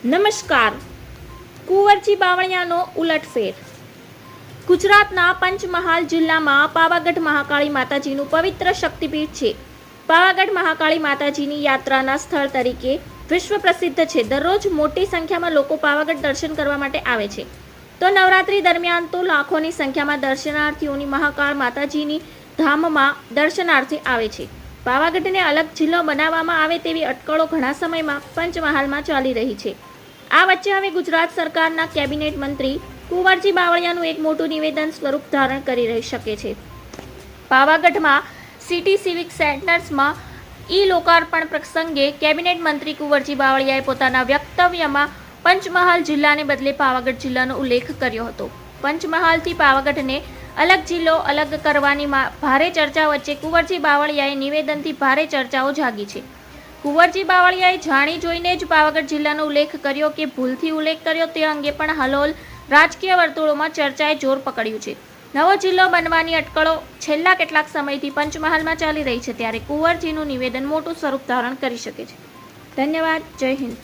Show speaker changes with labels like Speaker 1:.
Speaker 1: નમસ્કાર. કુંવરજી બાવળિયાનો ઉલટફેર. ગુજરાતના પંચમહાલ જિલ્લામાં પાવાગઢ મહાકાળી માતાજીનું પવિત્ર શક્તિપીઠ છે. પાવાગઢ મહાકાળી માતાજીની યાત્રાના સ્થળ તરીકે વિશ્વ પ્રસિદ્ધ છે. દરરોજ મોટી સંખ્યામાં લોકો પાવાગઢ દર્શન કરવા માટે આવે છે. તો નવરાત્રી દરમિયાન તો લાખોની સંખ્યામાં દર્શનાર્થીઓની મહાકાળ માતાજીની ધામમાં દર્શનાર્થે આવે છે. પાવાગઢને અલગ જિલ્લો બનાવવામાં આવે તેવી અટકળો ઘણા સમયમાં પંચમહાલમાં ચાલી રહી છે. આ વચ્ચે હવે ગુજરાત સરકારના કેબિનેટ મંત્રી કુંવરજી બાવળિયાનું એક મોટું નિવેદન સ્વરૂપ ધારણ કરી રહી શકે છે. પાવાગઢમાં સિટી સિવિક સેન્ટર્સમાં લોકાર્પણ પ્રસંગે કેબિનેટ મંત્રી કુંવરજી બાવળિયાએ પોતાના વક્તવ્યમાં પંચમહાલ જિલ્લાને બદલે પાવાગઢ જિલ્લાનો ઉલ્લેખ કર્યો હતો. પંચમહાલથી પાવાગઢને અલગ જિલ્લો અલગ કરવાની ભારે ચર્ચા વચ્ચે કુંવરજી બાવળિયાએ નિવેદનથી ભારે ચર્ચાઓ જાગી છે. કુંવરજી બાવળિયાએ જાણી જોઈને જ પાવાગઢ જિલ્લાનો ઉલ્લેખ કર્યો કે ભૂલથી ઉલ્લેખ કર્યો તે અંગે પણ હાલોલ રાજકીય વર્તુળોમાં ચર્ચાએ જોર પકડ્યું છે. નવો જિલ્લો બનવાની અટકળો છેલ્લા કેટલાક સમયથી પંચમહાલમાં ચાલી રહી છે, ત્યારે કુંવરજીનું નિવેદન મોટું સ્વરૂપ ધારણ કરી શકે છે. ધન્યવાદ. જય હિન્દ.